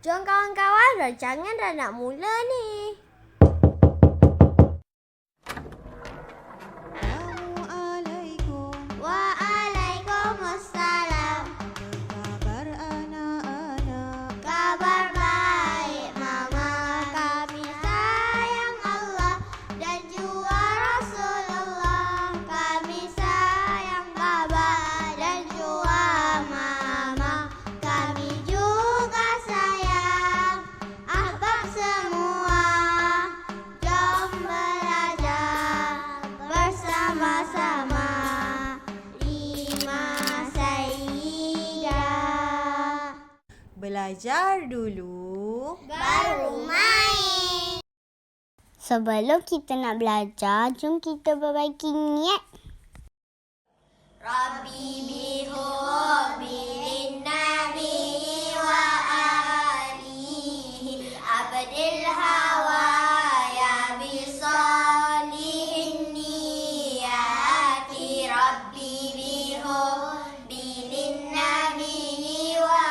Jom kawan-kawan, rancangan dah nak mula ni. Assalamualaikum. Waalaikumsalam. Kabar anak-anak? Kabar baik, Mama. Kami sayang Allah dan juga Rasulullah. Kami sayang Baba dan juga Mama. Kami juga sayang ahbab semua. Jom belajar bersama-sama. 5 Sayyidah. Belajar dulu. Baru main. Sebelum kita nak belajar, jom kita perbaiki niat. Rabbi bihubi linnabi wa alihi abdil hawa ya bisalihin niyati. Rabbi bihubi linnabi wa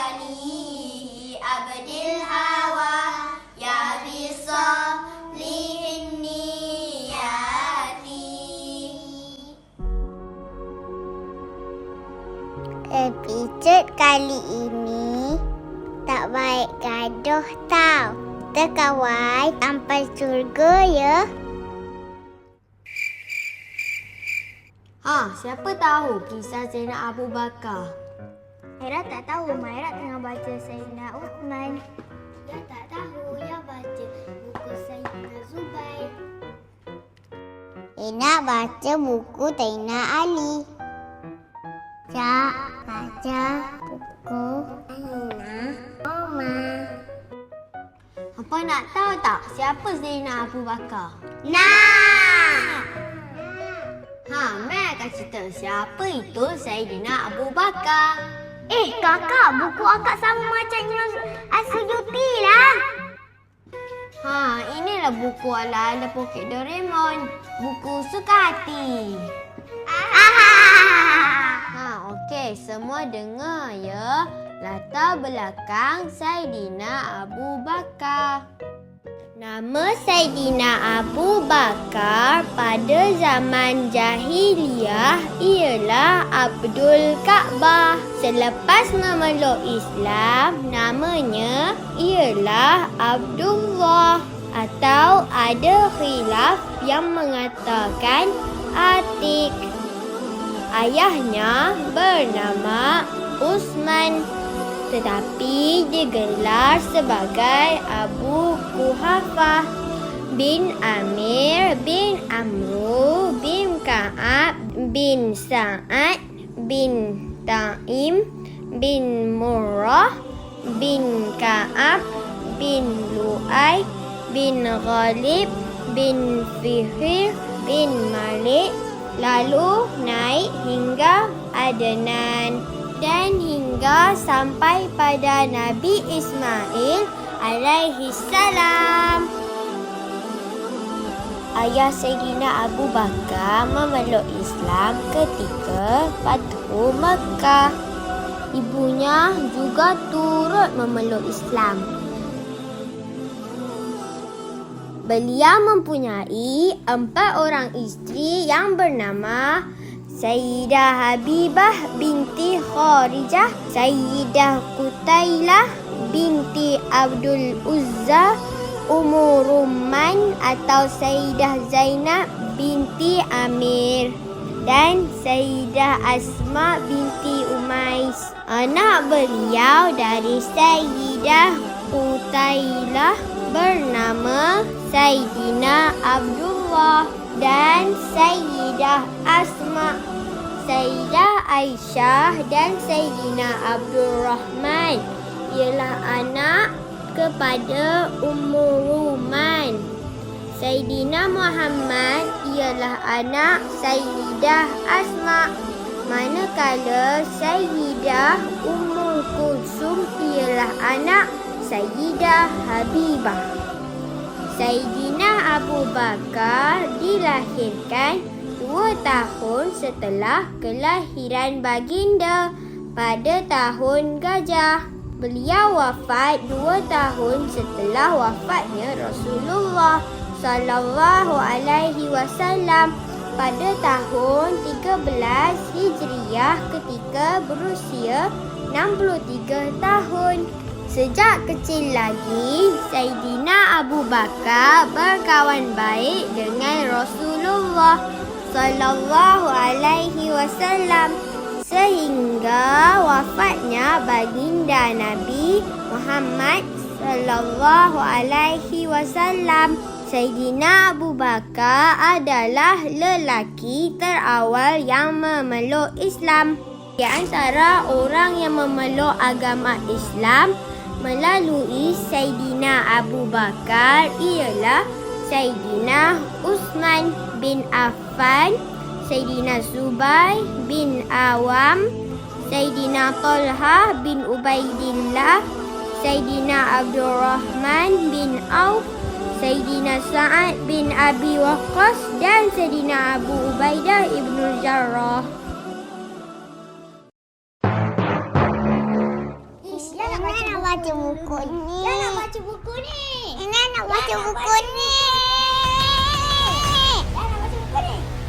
alihi abdil hawa ya bisalihin niyati. Episod kali ini tak baik gaduh tau. Kita kawan sampai surga ya. Siapa tahu kisah Sayyidina Abu Bakar? Maira tak tahu. Maira tengah baca Sayyidina Uthman. Dia tak tahu. Dia baca buku Sayyidina Zubair. Nak baca buku Sayyidina Ali. Cak baca buku Sayyidina Umar. Apa nak tahu tak siapa Sayyidina Abu Bakar? Nak! Mek akan cerita siapa itu Sayyidina Abu Bakar. Kakak, buku akak sama macam Imam As-Suyuti lah. Inilah buku ala-ala Poket Doraemon. Buku suka hati. Okey, semua dengar ya. Latar belakang Sayyidina Abu Bakar. Nama Sayyidina Abu Bakar pada zaman jahiliyah ialah Abdul Ka'bah. Selepas memeluk Islam, namanya ialah Abdullah. Atau ada khilaf yang mengatakan Atik. Ayahnya bernama Utsman, tetapi digelar sebagai Abu Quhafah bin Amir bin Amru bin Ka'ab bin Sa'ad bin Taim bin Murrah bin Ka'ab bin Lu'ay bin Ghalib bin Fihr bin Malik, lalu naik hingga Adnan dan hingga sampai pada Nabi Ismail alaihi salam. Ayah Sayyidina Abu Bakar memeluk Islam ketika Fathu Makkah. Ibunya juga turut memeluk Islam. Beliau mempunyai 4 orang isteri yang bernama Sayyidah Habibah binti Kharijah, Sayyidah Qutailah binti Abdul Uzza, Ummu Rumman atau Sayyidah Zainab binti Amir dan Sayyidah Asma binti Umais. Anak beliau dari Sayyidah Qutailah bernama Sayyidina Abdullah dan Sayyidah Asma, Sayyidah Aisyah dan Sayyidina Abdurrahman ialah anak kepada Ummu Ruman. Sayyidina Muhammad ialah anak Sayyidah Asma, manakala Sayyidah Ummu Kulsum ialah anak Sayyidah Habibah. Sayyidina Abu Bakar dilahirkan 2 tahun setelah kelahiran baginda pada tahun gajah. Beliau wafat 2 tahun setelah wafatnya Rasulullah sallallahu alaihi wasallam pada tahun 13 Hijriah ketika berusia 63 tahun. Sejak kecil lagi, Saidina Abu Bakar berkawan baik dengan Rasulullah sallallahu alaihi wasallam sehingga wafatnya baginda Nabi Muhammad sallallahu alaihi wasallam. Saidina Abu Bakar adalah lelaki terawal yang memeluk Islam. Di antara orang yang memeluk agama Islam melalui Saidina Abu Bakar ialah Saidina Uthman bin Affan, Saidina Zubair bin Awam, Saidina Talha bin Ubaidillah, Saidina Abdurrahman bin Auf, Saidina Sa'ad bin Abi Waqqas dan Saidina Abu Ubaidah ibnul Jarrah. Ina nak baca buku ni. Ina nak baca buku ni. Ina nak baca buku ni.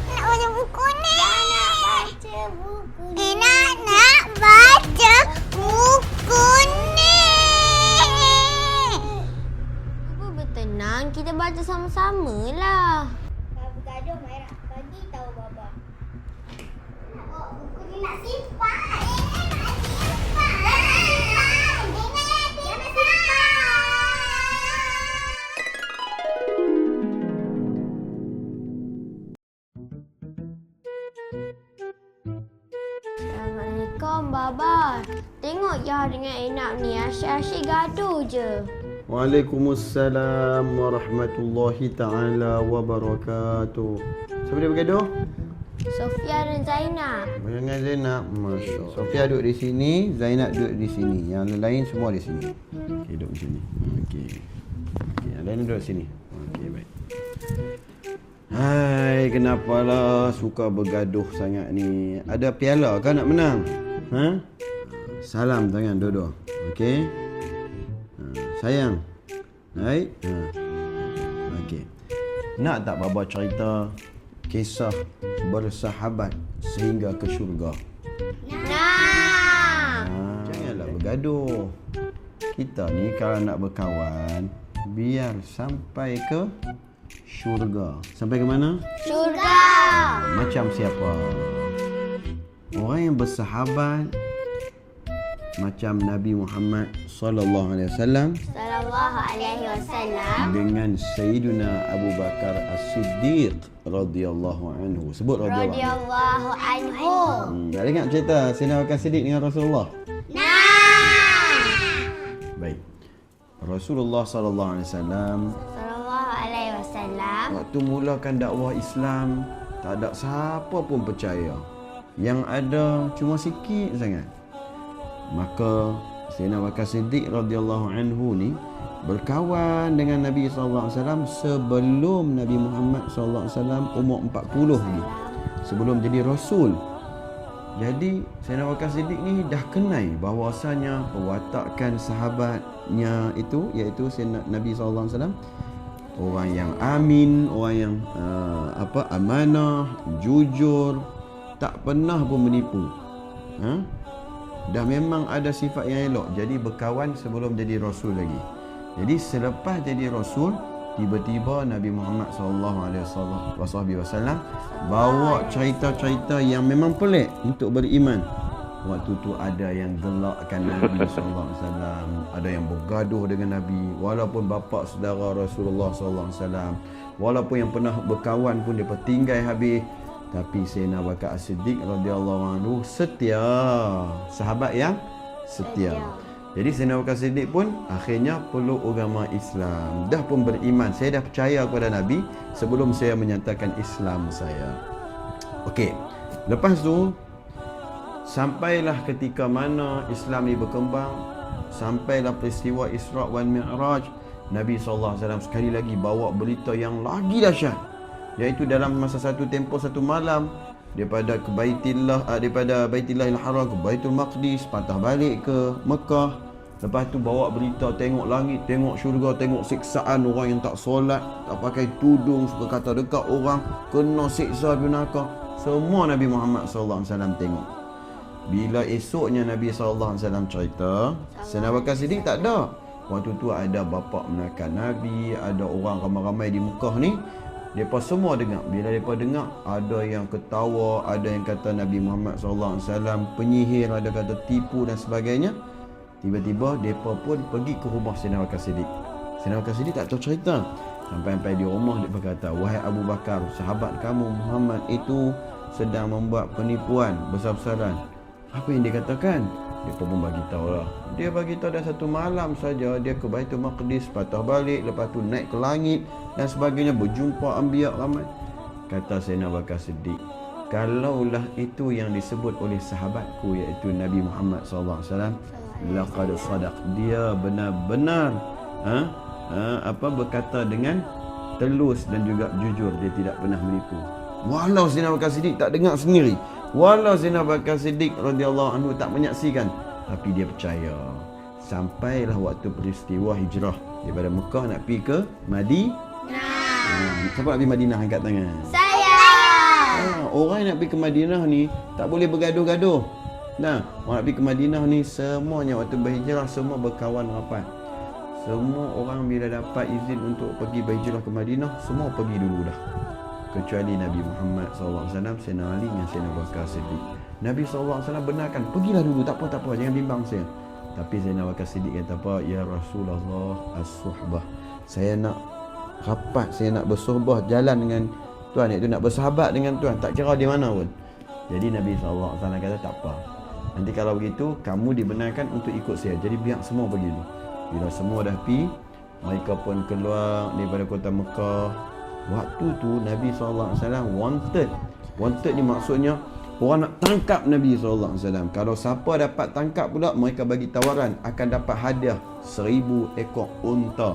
Nak baca buku ni. Ina nak baca buku ni. Cuba bertenang, kita baca sama-sama lah. Baba gaduh, Maira. Bagi tahu Baba. Nak bawa buku ni nak simpan. Assalamualaikum Baba. Tengok Yah dengan Enab ni asyik-asyik gaduh je. Waalaikumsalam warahmatullahi ta'ala wabarakatuh. Siapa dia bergaduh? Sofia dan Zainab. Dengan Zainab. Masya Allah. Sofia duduk di sini, Zainab duduk di sini. Yang lain semua di sini. Okey, duduk di sini. Okey. Okey, yang lain duduk sini. Okey, baik. Hai, kenapalah suka bergaduh sangat ni? Ada piala ke nak menang? Ha? Salam tangan dua-dua. Okey? Sayang. Baik? Okey. Nak tak Baba cerita kisah bersahabat sehingga ke syurga? Nah. Janganlah bergaduh. Kita ni kalau nak berkawan, biar sampai ke syurga. Sampai ke mana? Syurga. Macam siapa? Orang yang bersahabat macam Nabi Muhammad sallallahu alaihi wasallam Sallallahu alaihi wasallam. dengan Sayyidina Abu Bakar As-Siddiq radhiyallahu anhu. Sebut radhiyallahu. Radhiyallahu anhu. Ada ingat cerita Sayyidina Abu Bakar As-Siddiq dengan Rasulullah? Nah. Baik. Rasulullah sallallahu alaihi wasallam Sallallahu alaihi wasallam. waktu mulakan dakwah Islam, tak ada siapa pun percaya. Yang ada cuma sikit sangat. Maka Sayyidina Abu Bakar Siddiq radhiyallahu anhu ni berkawan dengan Nabi sallallahu alaihi wasallam sebelum Nabi Muhammad sallallahu alaihi wasallam umur 40 lagi. Sebelum jadi rasul. Jadi Sayyidina Abu Bakar Siddiq ni dah kenal bahawasanya pewatakan sahabatnya itu iaitu Sayyidina Nabi sallallahu alaihi wasallam orang yang amin, orang yang amanah, jujur, tak pernah pun menipu. Dah memang ada sifat yang elok. Jadi berkawan sebelum jadi rasul lagi. Jadi selepas jadi rasul, tiba-tiba Nabi Muhammad SAW bawa cerita-cerita yang memang pelik untuk beriman. Waktu tu ada yang gelakkan Nabi SAW, ada yang bergaduh dengan Nabi, walaupun bapa saudara Rasulullah SAW, walaupun yang pernah berkawan pun dia tinggal habis. Tapi Sayyidina Abu Bakar As-Siddiq radhiyallahu anhu setia, sahabat yang setia. Jadi Sayyidina Abu Bakar As-Siddiq pun akhirnya peluk agama Islam. Dah pun beriman, saya dah percaya kepada Nabi sebelum saya menyatakan Islam saya. Okey. Lepas tu sampailah ketika mana Islam ni berkembang, sampailah peristiwa Isra' wal Mi'raj. Nabi SAW sekali lagi bawa berita yang lagi dahsyat, iaitu dalam masa satu tempoh satu malam daripada Baitillahil Haram ke Baitul Maqdis, patah balik ke Mekah, Lepas tu bawa berita, tengok langit, tengok syurga, tengok siksaan orang yang tak solat, tak pakai tudung, suka kata dekat orang, kena siksa api neraka. Semua Nabi Muhammad SAW tengok. Bila esoknya Nabi SAW cerita, Sayyidina Abu Bakar Siddiq tak ada. Waktu tu ada bapa menakan Nabi, ada orang ramai-ramai di Mekah ni. Mereka semua dengar. Bila mereka dengar, ada yang ketawa, ada yang kata Nabi Muhammad SAW penyihir, ada kata tipu dan sebagainya. Tiba-tiba mereka pun pergi ke rumah Sayyidina Abu Bakar Siddiq. Sayyidina Abu Bakar Siddiq tak tahu cerita. Sampai di rumah dia berkata, wahai Abu Bakar, sahabat kamu Muhammad itu sedang membuat penipuan besar-besaran. Apa yang dia katakan? Dia pun bagi tahu lah. Dia bagi tahu dah satu malam saja dia ke Baitul Maqdis, patah balik, lepas tu naik ke langit dan sebagainya, berjumpa anbiya ramai. Kata Sayyidina Abu Bakar Siddiq, kalaulah itu yang disebut oleh sahabatku iaitu Nabi Muhammad SAW, laqad sadaq, dia benar-benar berkata dengan telus dan juga jujur, dia tidak pernah menipu. Walau Sayyidina Abu Bakar Siddiq tak dengar sendiri, walau Sayyidina Abu Bakar Siddiq radhiyallahu anhu tak menyaksikan, tapi dia percaya. Sampailah waktu peristiwa hijrah daripada Mekah nak pergi ke Madinah. Siapa nak pergi Madinah, angkat tangan. Saya. Orang yang nak pergi ke Madinah ni tak boleh bergaduh-gaduh. Nah, orang nak pergi ke Madinah ni semuanya waktu berhijrah semua berkawan rapat. Semua orang bila dapat izin untuk pergi berhijrah ke Madinah, semua pergi dulu dah. Kecuali Nabi Muhammad SAW, Sayyidina Ali dengan Sayyidina Abu Bakar Siddiq. Nabi SAW benarkan, pergilah dulu, tak apa, jangan bimbang saya. Tapi Sayyidina Abu Bakar Siddiq kata apa? Ya Rasulullah, as-suhbah. Saya nak rapat, saya nak bersuhbah, jalan dengan Tuhan, iaitu nak bersahabat dengan Tuhan, tak kira di mana pun. Jadi Nabi SAW kata tak apa. Nanti kalau begitu, kamu dibenarkan untuk ikut saya. Jadi biar semua pergi dulu. Bila semua dah pergi, mereka pun keluar daripada kota Mekah. Waktu tu Nabi SAW wanted. Wanted ni maksudnya orang nak tangkap Nabi SAW. Kalau siapa dapat tangkap pula, mereka bagi tawaran akan dapat hadiah 1000 ekor unta.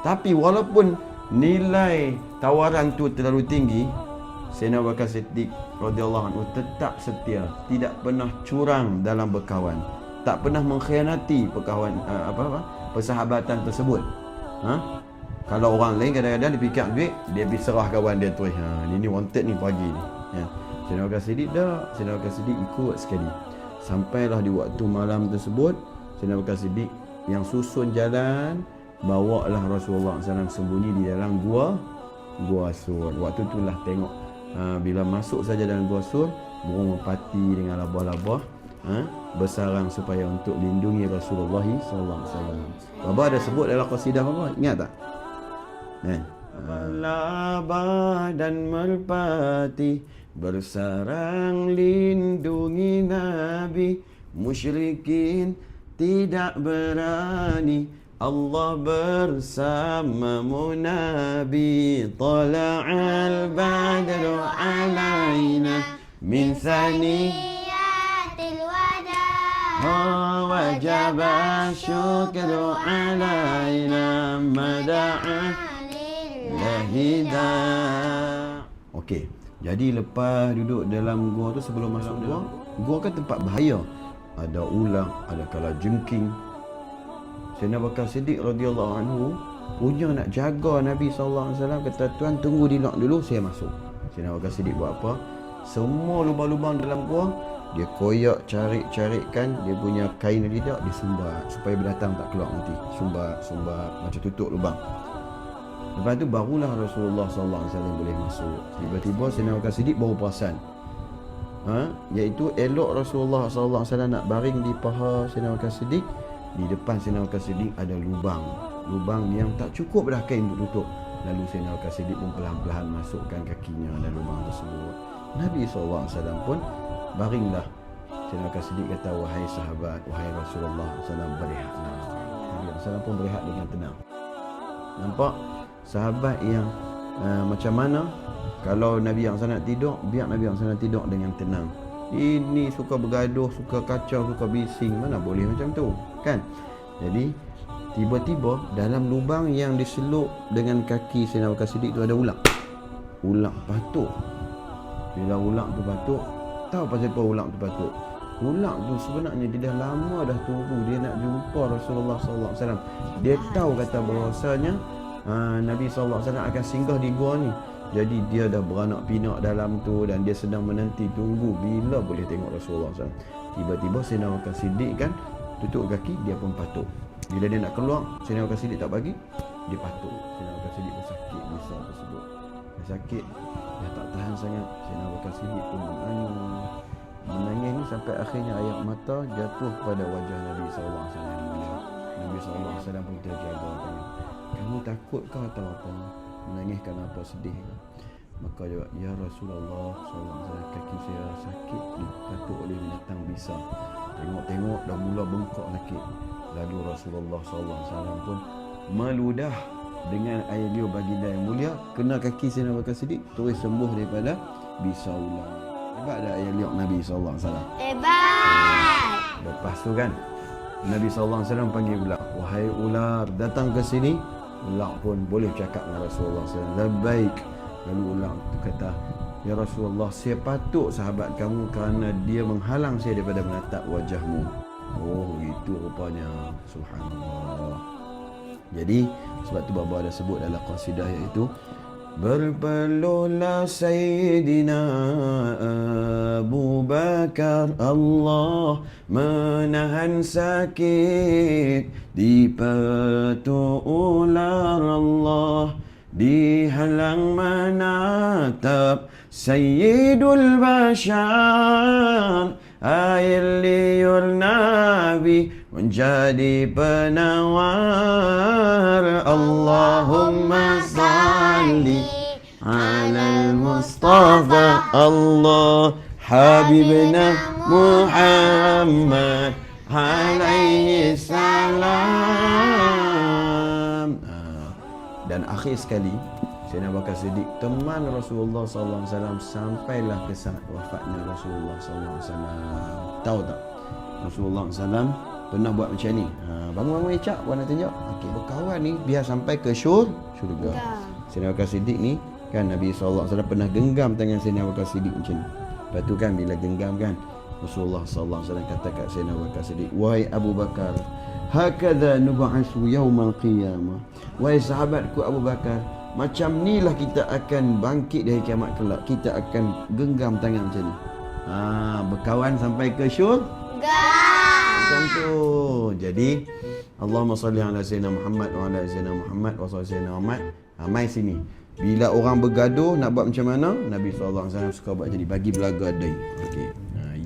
Tapi walaupun nilai tawaran tu terlalu tinggi, Sayyidina Abu Bakar Siddiq radhiyallahu anhu tetap setia, tidak pernah curang dalam berkawan, tak pernah mengkhianati persahabatan tersebut. Kalau orang lain kadang-kadang dia fikir duit, dia pergi serah kawan dia tu. Ini wanted ni pagi ni. Sayyidina Abu Bakar Siddiq dah, Sayyidina Abu Bakar Siddiq ikut sekali. Sampailah di waktu malam tersebut, Sayyidina Abu Bakar Siddiq yang susun jalan, bawalah Rasulullah SAW sembunyi di dalam gua Sur. Waktu itulah tengok, bila masuk saja dalam gua Sur, burung merpati dengan labah-labah bersarang supaya untuk lindungi Rasulullah SAW. Bapa ada sebut dalam qasidah apa? Ingat tak? Labah dan merpati bersarang lindungi Nabi, musyrikin tidak berani, Allah bersamamu Nabi. Tala'al badru alaina min saniyatil wada, wajaba syukru alaina mada'a lahidah. Okey, jadi lepas duduk dalam gua tu, sebelum masuk gua kan tempat bahaya. Ada ular, ada kalajengking. Sayyidina Abu Bakar Siddiq radhiyallahu anhu punya nak jaga Nabi SAW. Kata, tuan tunggu di lock dulu, saya masuk. Sayyidina Abu Bakar Siddiq buat apa? Semua lubang-lubang dalam gua dia koyak, cari-carikan dia punya kain lidak, dia sumbat supaya binatang tak keluar nanti. Sumbat macam tutup lubang. Lepas tu barulah Rasulullah SAW boleh masuk. Tiba-tiba Sayyidina Abu Bakar Siddiq baru perasan, iaitu elok Rasulullah SAW nak baring di paha Sayyidina Abu Bakar Siddiq. Di depan Sayyidina Abu Bakar Siddiq ada lubang yang tak cukup dah kain untuk tutup. Lalu Sayyidina Abu Bakar Siddiq pun perlahan-lahan masukkan kakinya dalam lubang tersebut. Nabi SAW pun baringlah. Sayyidina Abu Bakar Siddiq kata, wahai sahabat, wahai Rasulullah SAW, berehatlah. Nabi SAW pun berehat dengan tenang. Nampak sahabat yang macam mana kalau Nabi yang sana tidur, biar Nabi yang sana tidur dengan tenang. Ini suka bergaduh, suka kacau, suka bising, mana boleh macam tu, kan? Jadi tiba-tiba dalam lubang yang diselup dengan kaki Sayyidina Abu Bakar Siddiq tu ada ular. Ular batuk. Bila ular tu batuk, tahu pasal apa ular tu batuk? Ular tu sebenarnya dia dah lama dah tunggu dia nak jumpa Rasulullah sallallahu alaihi wasallam. Dia tahu kata bahawasanya Nabi sallallahu alaihi wasallam akan singgah di gua ni. Jadi dia dah beranak pinak dalam tu dan dia sedang menanti tunggu bila boleh tengok Rasulullah SAW. Tiba-tiba Sayyidina Abu Bakar Siddiq kan tutup kaki, dia pun patuk. Bila dia nak keluar, Sayyidina Abu Bakar Siddiq tak bagi, dia patuk. Sayyidina Abu Bakar Siddiq pun sakit besar tersebut. Dia sakit, dia tak tahan sangat. Sayyidina Abu Bakar Siddiq pun menangis ni sampai akhirnya ayat mata jatuh pada wajah Nabi SAW. Nabi SAW pun terjaga tanya, kamu takut ke atau apa? Menangis kerana apa, sedih ke? Maka dia, ya Rasulullah SAW, kaki saya sakit dipatuk oleh binatang bisa. Tengok-tengok dah mula bengkak sakit. Lalu Rasulullah SAW pun meludah dengan air liur baginda yang mulia, kena kaki Sayyidina Abu Bakar Siddiq, terus sembuh daripada bisa ular. Hebat dah air liur Nabi SAW. Hebat. Lepas tu kan Nabi SAW panggil ular, wahai ular, datang ke sini. Ular pun boleh cakap dengan Rasulullah SAW, labbaik. Lalu ular tu kata, ya Rasulullah, saya patuk sahabat kamu kerana dia menghalang saya daripada menatap wajahmu. Oh, itu rupanya. Subhanallah. Jadi sebab tu Baba ada sebut dalam qasidah iaitu, berpeluhlah Sayyidina Abu Bakar, Allah menahan sakit di patuk ular, Allah dihalang menatap Sayyidul Bashar. Air liur Nabi menjadi penawar. Allahumma salli ala al-Mustafa, Allah Habibna Muhammad alaihi salam. Dan akhir sekali Sayyidina Abu Bakar Siddiq teman Rasulullah SAW sampailah ke saat wafatnya Rasulullah SAW. Tahu tak, Rasulullah SAW pernah buat macam ni. Bangun-bangun Icak, buat nak tunjuk. Okey, berkawan ni biar sampai ke syurga. Sayyidina Abu Bakar Siddiq ni kan, Nabi SAW pernah genggam tangan Sayyidina Abu Bakar Siddiq macam ni. Lepas tu kan bila genggam kan, Rasulullah SAW kata kat Sayyidina Abu Bakar Siddiq, wahai Abu Bakar, hakadha nub'asu yaumal qiyamah. Wahai sahabatku Abu Bakar, macam inilah kita akan bangkit dari kiamat kelak. Kita akan genggam tangan macam ni. Berkawan sampai ke syurga. Macam tu. Jadi Allahumma salli ala sayyidina Muhammad wa ala sayyidina Muhammad wa salli sayyidina Muhammad. Mai sini. Bila orang bergaduh nak buat macam mana? Nabi SAW suka buat jadi bagi belaga day. Okey.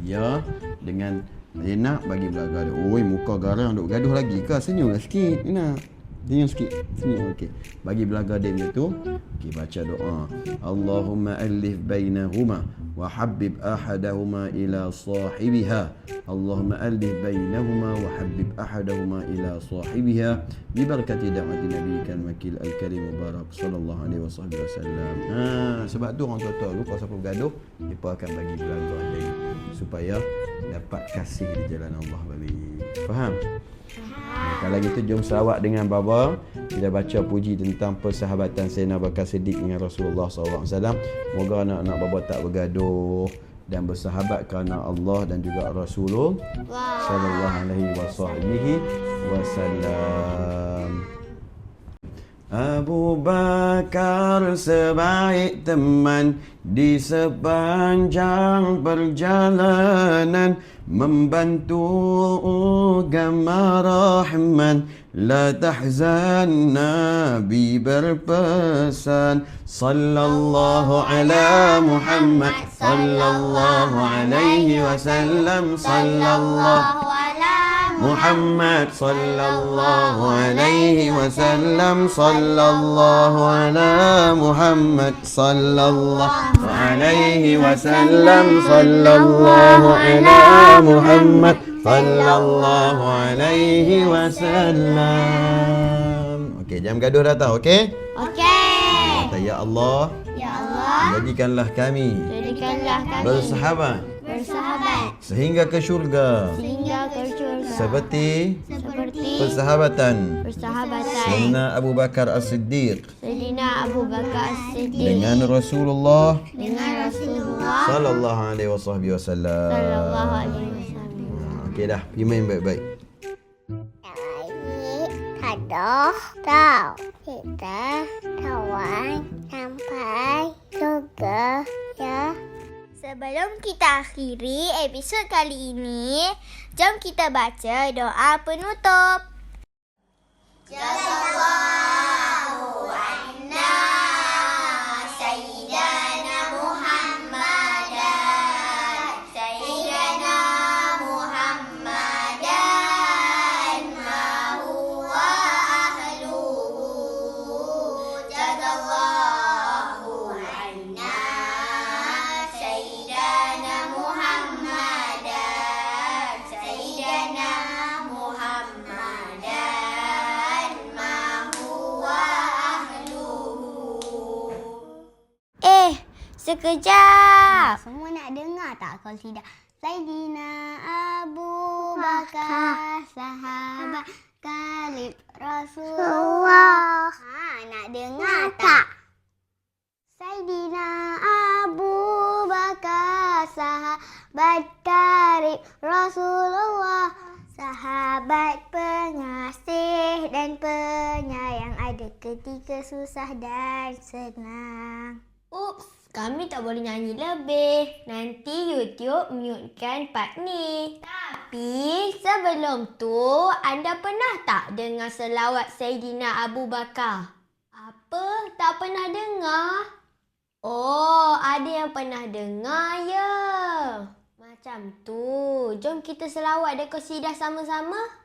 Ya, dengan Zainab bagi belaga dia. Oi, muka garang duk gaduh lagi ke? Senyumlah sikit. Ina. Senyum sikit. Senyum okey. Bagi belaga dia macam tu. Okey, baca doa. Allahumma alif bainahuma wa habib ahadahuma ila sahibiha. Allahumma alif bainahuma wa habib ahadahuma ila sahibiha bi barakati da'wati nabiyyikal makil al-karim mubarak sallallahu alaihi wasallam. Sebab tu orang tua-tua lupa siapa bergaduh, mereka akan bagi belaga dia supaya dapat kasih di jalan Allah balik. Faham? Kalau gitu jom selawat dengan Baba. Kita baca puji tentang persahabatan Sayyidina Abu Bakar Siddiq dengan Rasulullah SAW. Moga anak-anak Baba tak bergaduh dan bersahabat kerana Allah dan juga Rasulullah sallallahu alaihi wasallam. Abu Bakar sebaik teman di sepanjang perjalanan, membantu agama Rahman. La tahzan, Nabi berpesan, sallallahu ala Muhammad sallallahu alaihi wasallam, sallallahu Muhammad sallallahu alaihi wasallam, sallallahu ala Muhammad sallallahu alaihi wasallam, sallallahu ala Muhammad sallallahu alaihi wasallam. Okey, jangan gaduh dah tahu, okey? Okey. Kata ya Allah, Ya Allah, jadikanlah kami bersahabat sehingga ke syurga sehingga ke syurga seperti seperti persahabatan persahabatan Sayyidina Abu Bakar As-Siddiq Sayyidina Abu Bakar As-Siddiq dengan Rasulullah dengan Rasulullah sallallahu alaihi wasallam. sallallahu alaihi wasallam. Okey dah, pergi main baik-baik. Baik, tadoh, tahu. Kita kawan sampai juga ya. Sebelum kita akhiri episod kali ini, jom kita baca doa penutup. Jazallahu anna Sayyidana Muhammadan Sayyidana Muhammadan ma huwa ahluhu Jazallahu anna Sayyidana Muhammadan Sayyidana Muhammadan ma huwa ahluhu. Sekejap. Semua nak dengar tak kalau tidak? Sayyidina Abu Bakar, sahabat karib Rasulullah. Nak dengar tak? Sayyidina Abu Bakar, sahabat karib Rasulullah. Sahabat pengasih dan penyayang, ada ketika susah dan senang. Ups, kami tak boleh nyanyi lebih. Nanti YouTube mutekan part ni. Tapi sebelum tu, anda pernah tak dengar selawat Sayyidina Abu Bakar? Apa? Tak pernah dengar? Oh, ada yang pernah dengar ya. Macam tu. Jom kita selawat dan qasidah sama-sama.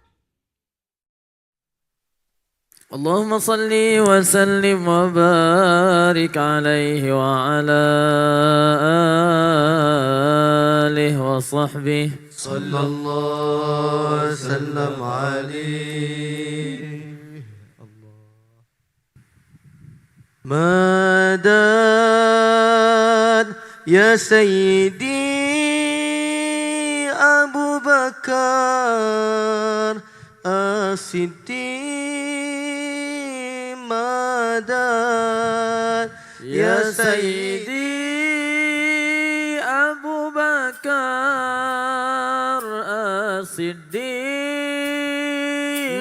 اللهم صل وسلم وبارك عليه وعلى آله وصحبه صلى الله وسلم عليه مدد يا سيدي أبو بكر الصديق مدد يا سيدي أبو بكر الصديق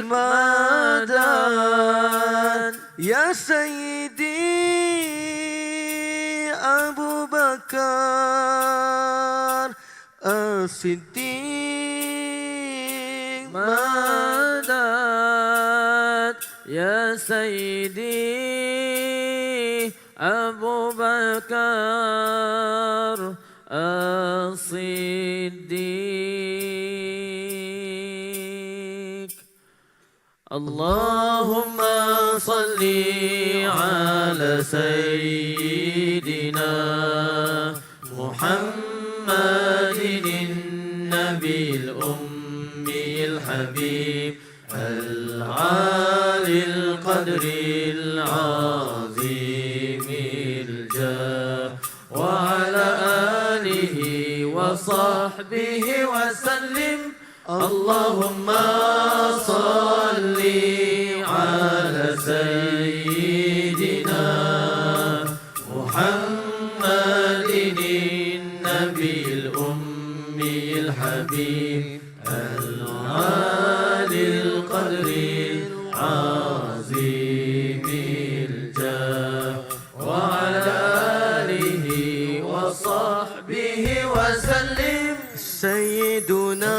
مدد يا سيدي أبو بكر الصديق مدد يا سيدي أبو بكر الصديق اللهم صل على سيدنا محمد النبي الأمي الحبيب العالي القدر العظيم الجاه وعلى آله وصحبه وسلم اللهم صل على سيدنا محمد النبي الأمي الحبيب العالي القدر العظيم الجاه وعلى آله وصحبه وسلم سيدنا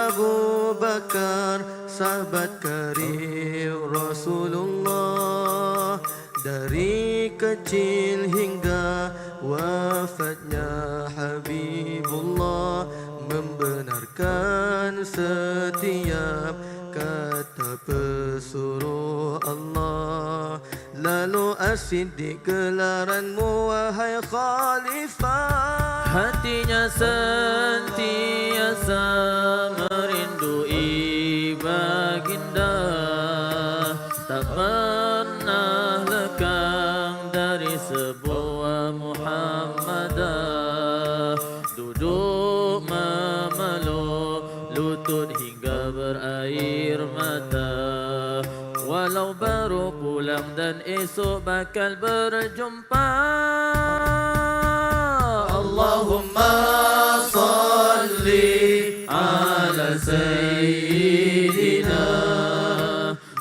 أبو بكر sahabat karib Rasulullah, dari kecil hingga wafatnya Habibullah, membenarkan setiap kata pesuruh Allah. Lalu as-siddiq gelaranmu wahai khalifah, hatinya sentiasa merindui baginda, tak pernah lekang dari sebuah Muhammadah, duduk memeluk lutut hingga berair mata. Walau baru pulang dan esok bakal berjumpa, Allahumma salli ala sayyidina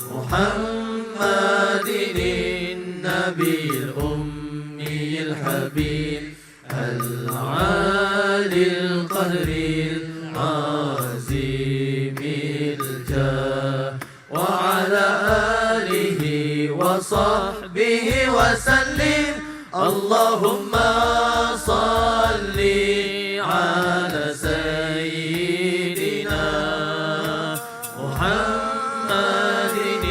Muhammadin nabiyil ummiyil habib al-alil qadril azimil jah wa ala alihi wa sahbihi wa sallim. Allahumma salli ala sayyidina Muhammadin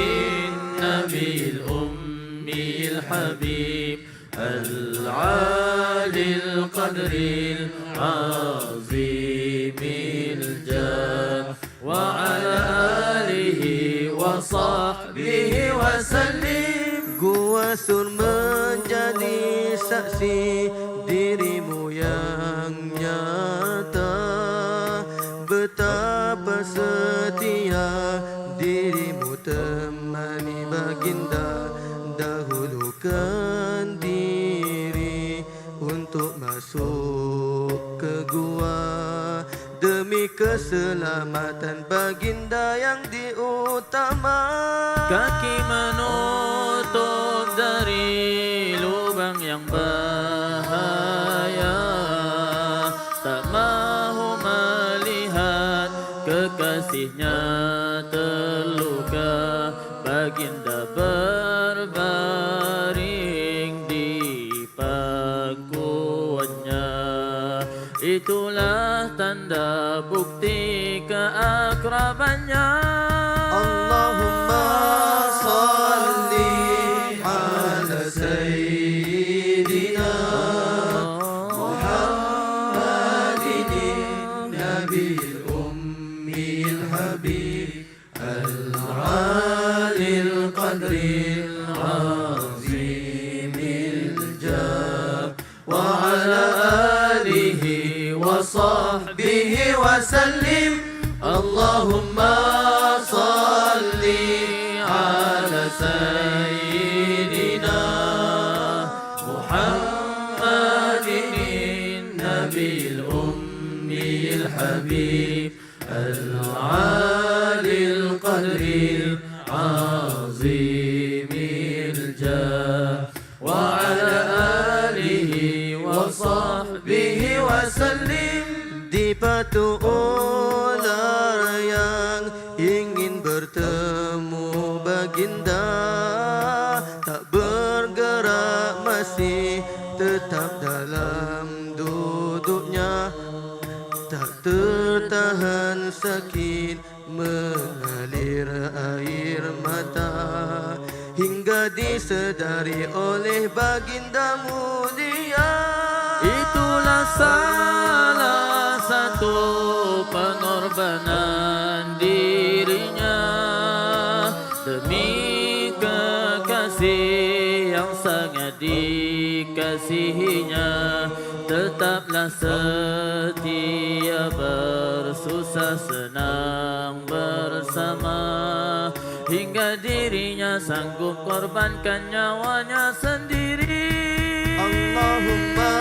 nabiyil ummiyil habib al-alil qadril azimil jah wa ala alihi wa sahbihi wa sallim. Gua sun menjadi saksi dirimu yang nyata, betapa setia dirimu temani baginda, dahulukan diri untuk masuk ke gua demi keselamatan baginda yang diutama. Kaki menutup dari lubang yang bahaya, tak mahu melihat kekasihnya terluka. Baginda berbaring di pangkuannya, itulah tanda bukti keakrabannya. Allahumma salli ala sayyidina Muhammadin nabiyil ummiyil habib al-alil qadril azimil jah wa ala alihi wa sahbihi wa sallim. Allahumma salli ala sayyidina Muhammadin nabiyil ummiyil habib al-alil qadril azimil jah wa ala alihi wa sahbihi wa sallim. Di batu ular yang ingin bertemu baginda, tak bergerak masih tetap dalam duduknya, tak tertahan sakit mengalir air mata, hingga disedari oleh baginda mulia. Itulah salah satu pengorbanan dirinya demi kekasih yang sangat dikasihinya. Tetaplah setia bersusah senang bersama, hingga dirinya sanggup korbankan nyawanya sendiri. Allahumma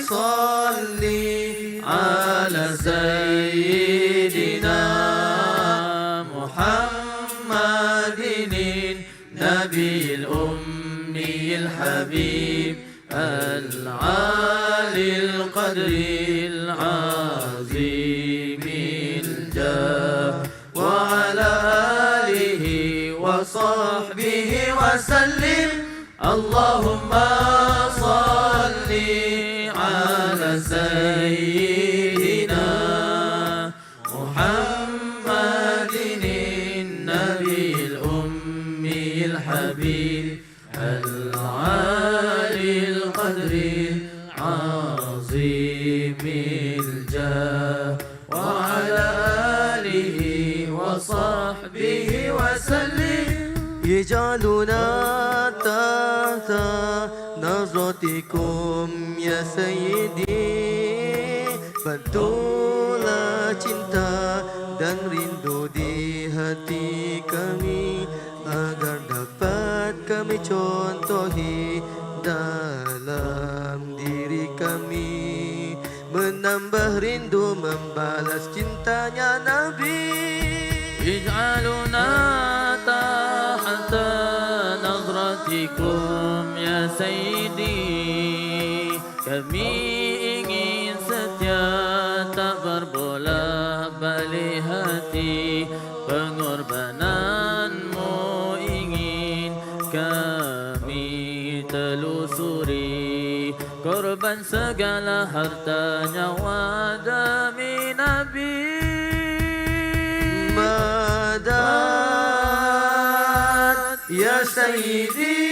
salli ala sayyidina Muhammadin nabiyil ummiyil habib al-alil qadril azimil jah wa ala alihi wa sahbihi wa sallim. Allahumma salli ala sayyidina Muhammadin nabiyil ummiyil habib al-alil qadril azimil jah wa ala alihi wa sahbihi wa sallim. يجعلنا تحت نظرتكم يا سيدي. Bantulah cinta dan rindu di hati kami, agar dapat kami contohi dalam diri kami. tambah rindu membalas cintanya Nabi. اجعلنا تحت نظرتكم يا سيدي. Kami ingin setia tak berbolak balik hati. Pengorbananmu ingin kami telusuri. Korban segala harta nyawa demi Nabi. Madad ya Sayyidi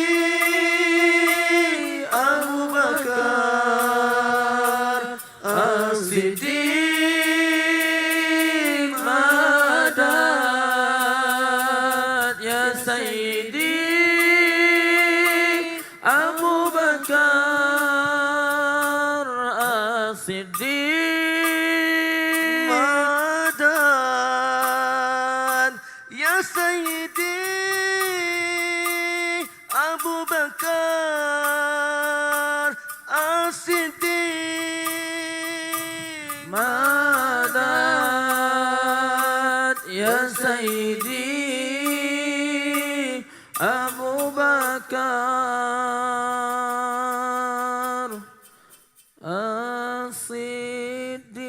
Abu Bakar As-Siddiq. Madad ya Sayyidi Abu Bakar As-Siddiq. Ya Sayyidi Abu Bakar As-Siddiq. Madad ya Sayyidi Abu Bakar As-Siddiq.